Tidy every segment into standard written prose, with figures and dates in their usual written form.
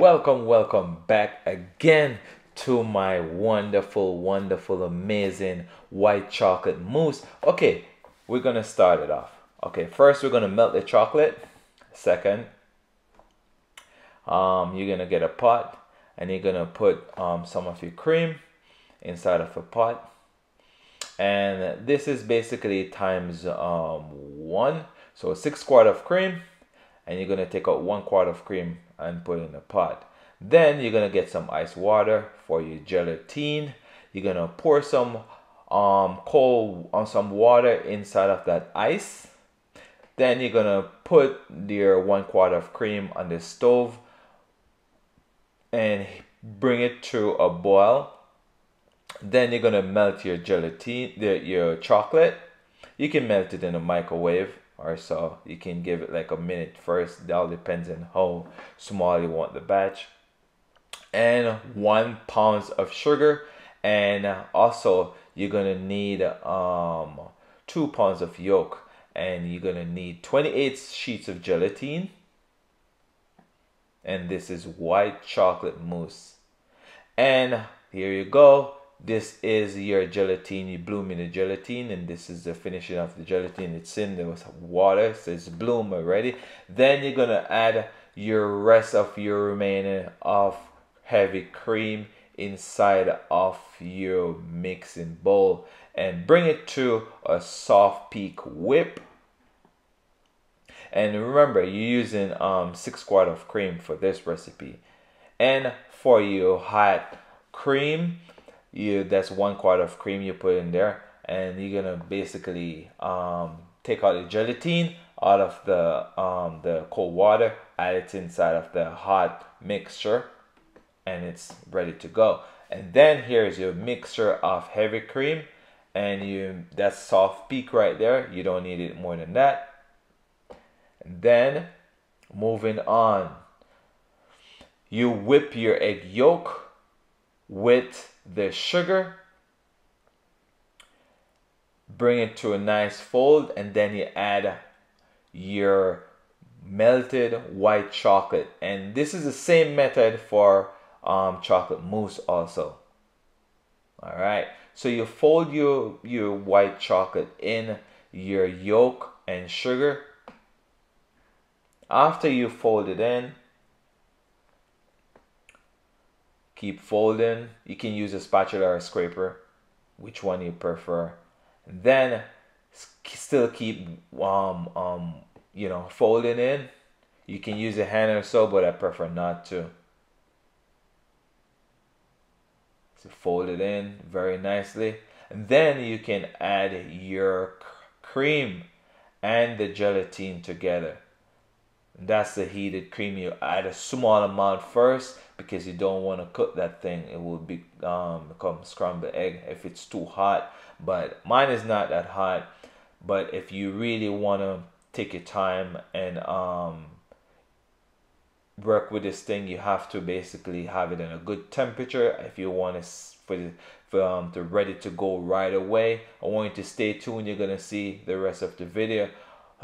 welcome back again to my wonderful, amazing white chocolate mousse. Okay, we're gonna start it off. Okay, first we're gonna melt the chocolate. Second, you're gonna get a pot and you're gonna put some of your cream inside of a pot. And this is basically times one. So 6 quart of cream, and you're gonna take out 1 quart of cream and put it in a pot. Then you're gonna get some ice water for your gelatine. You're gonna pour some some water inside of that ice. Then you're gonna put your 1 quart of cream on the stove and bring it to a boil. Then you're gonna melt your gelatine, your chocolate. You can melt it in a microwave or so. You can give it like a minute first. That all depends on how small you want the batch. And 1 pound of sugar, and also you're gonna need 2 pounds of yolk, and you're gonna need 28 sheets of gelatine. And this is white chocolate mousse. And here you go. This is your gelatine. You bloom in the gelatine, and this is the finishing of the gelatine. It's in the water, so it's bloom already. Then you're gonna add your rest of your remaining of heavy cream inside of your mixing bowl and bring it to a soft peak whip. And remember, you're using 6 quart of cream for this recipe. And for your hot cream, that's 1 quart of cream you put in there, and you're gonna basically take out the gelatine out of the cold water, add it inside of the hot mixture, and it's ready to go. And then here's your mixture of heavy cream, and that's soft peak right there. You don't need it more than that. And then moving on, you whip your egg yolk with the sugar, bring it to a nice fold, and then you add your melted white chocolate. And this is the same method for chocolate mousse also. All right, so you fold your white chocolate in your yolk and sugar. After you fold it in, keep folding. You can use a spatula or a scraper, which one you prefer. And then still keep folding in. You can use a hand or so, but I prefer not to. So fold it in very nicely, and then you can add your cream and the gelatine together. That's the heated cream. You add a small amount first because you don't want to cook that thing. It will become scrambled egg if it's too hot. But mine is not that hot. But if you really want to take your time and work with this thing, you have to basically have it in a good temperature. If you want to ready to go right away, I want you to stay tuned. You're gonna see the rest of the video.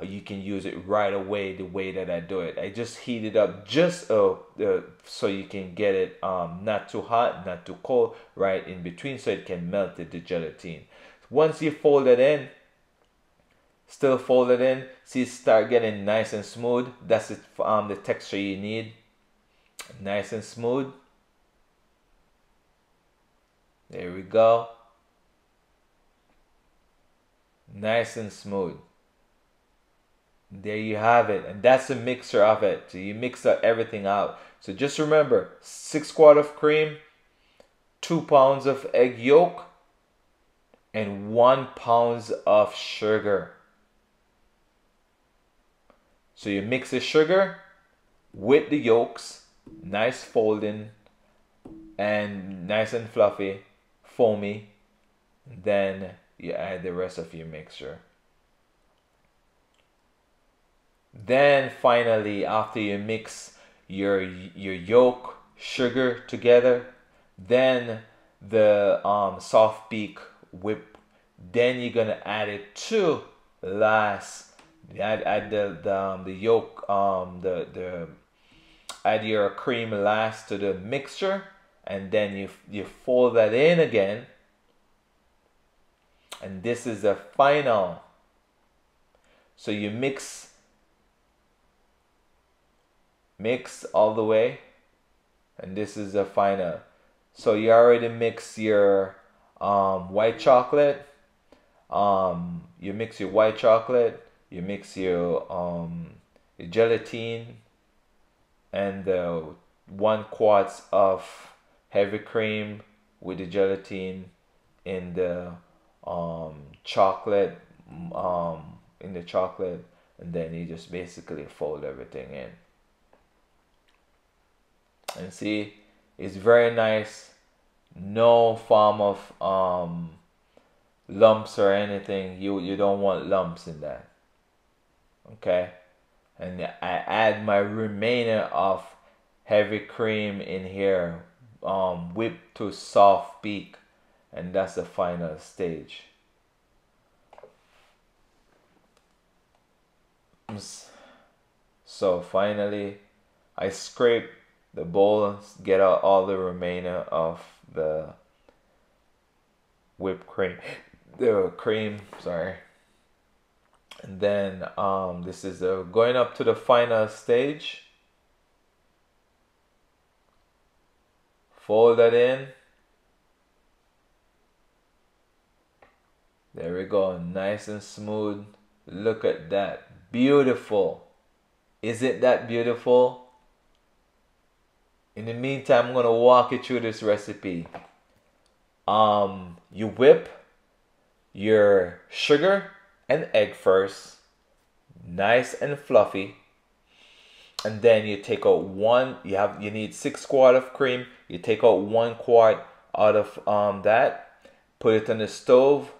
You can use it right away the way that I do it. I just heat it up just so you can get it not too hot, not too cold, right in between, so it can melt the gelatine. Once you fold it in, still fold it in, see, start getting nice and smooth. That's it, the texture you need, nice and smooth. There we go, nice and smooth. There you have it, and that's a mixture of it. So you mix everything out. So just remember, 6 quart of cream, 2 pounds of egg yolk, and 1 pound of sugar. So you mix the sugar with the yolks, nice folding, and nice and fluffy, foamy. Then you add the rest of your mixture. Then finally, after you mix your yolk, sugar together, then the soft peak whip, then you're gonna add it to last. Add the yolk, the add your cream last to the mixture, and then you fold that in again, and this is the final. So you mix all the way, and this is the final. So you already mix your white chocolate. You mix your white chocolate. You mix your gelatin and the 1 quart of heavy cream with the gelatin in the chocolate and then you just basically fold everything in. And see, it's very nice. No form of lumps or anything. You don't want lumps in that. Okay? And I add my remainder of heavy cream in here, whipped to soft peak, and that's the final stage. So finally, I scrape the bowl, get out all the remainder of the whipped cream, sorry. And then this is going up to the final stage. Fold that in. There we go, nice and smooth. Look at that, beautiful. Isn't that beautiful? In the meantime, I'm gonna walk you through this recipe. You whip your sugar and egg first, nice and fluffy, and then you take out you need 6 quart of cream. You take out 1 quart out of that, put it on the stove,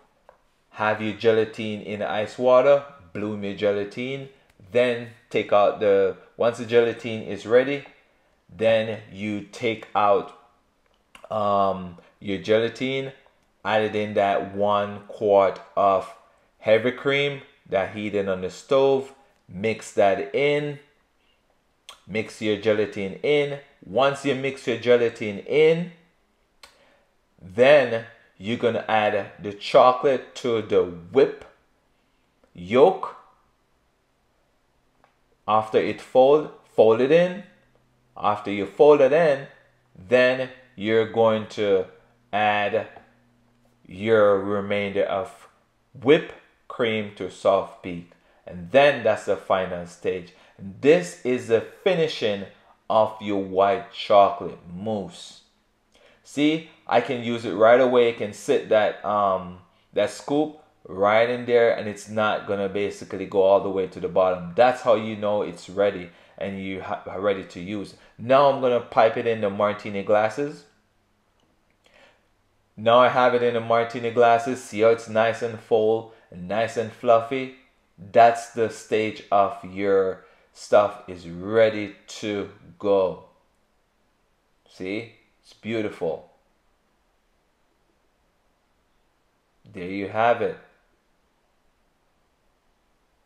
have your gelatin in ice water, bloom your gelatin, then take out once the gelatin is ready, then you take out your gelatin, add it in that 1 quart of heavy cream that heated on the stove, mix that in, mix your gelatin in. Once you mix your gelatin in, then you're gonna add the chocolate to the whip yolk. After it fold it in. After you fold it in, then you're going to add your remainder of whipped cream to soft peak, and then that's the final stage. And this is the finishing of your white chocolate mousse. See, I can use it right away. I can sit that scoop right in there, and it's not gonna basically go all the way to the bottom. That's how you know it's ready and you are ready to use. Now I'm gonna pipe it in the martini glasses. Now I have it in the martini glasses. See how it's nice and full and nice and fluffy? That's the stage of your stuff is ready to go. See? It's beautiful. There you have it.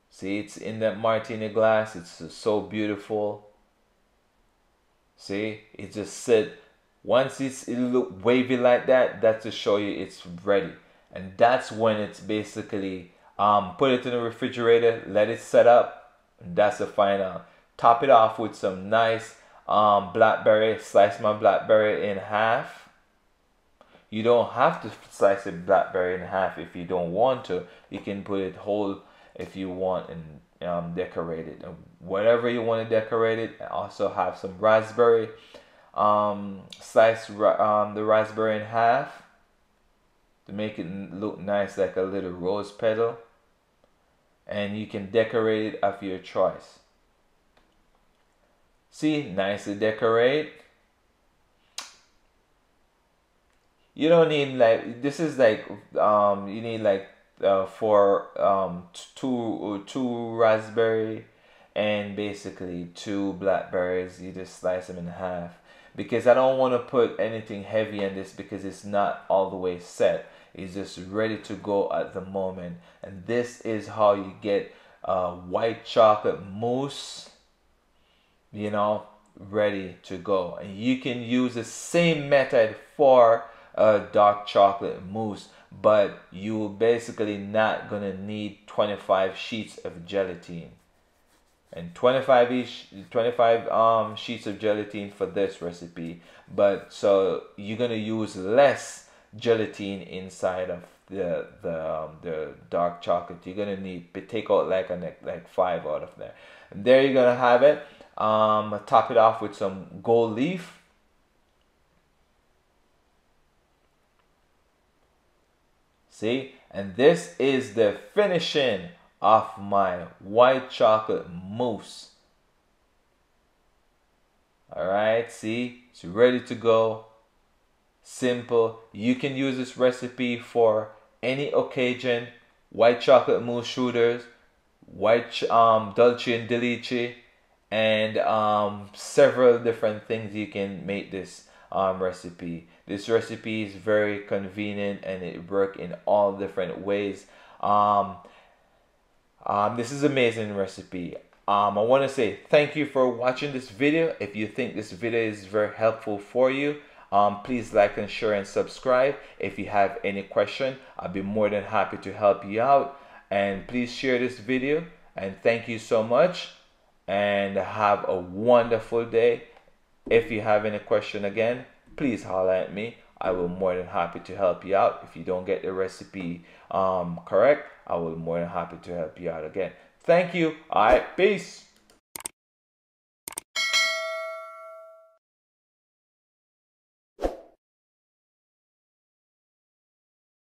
See, it's in that martini glass. It's so beautiful. See, it just sit. Once it look wavy like that, that's to show you it's ready. And that's when it's basically put it in the refrigerator, let it set up, and that's the final. Top it off with some nice blackberry. Slice my blackberry in half. You don't have to slice the blackberry in half if you don't want to. You can put it whole if you want and decorate it. Whatever you want to decorate it. Also have some raspberry. Slice the raspberry in half to make it look nice like a little rose petal. And you can decorate it of your choice. See, nice to decorate. You don't need like, this is like you need like two raspberry and basically 2 blackberries. You just slice them in half, because I don't want to put anything heavy in this because it's not all the way set. It's just ready to go at the moment. And this is how you get white chocolate mousse. You know, ready to go. And you can use the same method for a dark chocolate mousse, but you basically not gonna need 25 sheets of gelatin. And 25 sheets of gelatin for this recipe, but so you're gonna use less gelatin inside of the dark chocolate. You're gonna need take out like 5 out of there. And there you're gonna have it. Top it off with some gold leaf. See, and this is the finishing of my white chocolate mousse. All right, see, it's ready to go. Simple. You can use this recipe for any occasion. White chocolate mousse shooters, dolce and delice, and several different things you can make this recipe. This recipe is very convenient and it works in all different ways. This is an amazing recipe. I want to say thank you for watching this video. If you think this video is very helpful for you, please like and share and subscribe. If you have any question, I'll be more than happy to help you out. And please share this video. And thank you so much. And have a wonderful day. If you have any question again, please holler at me. I will be more than happy to help you out. If you don't get the recipe correct, I will be more than happy to help you out again. Thank you. All right, peace.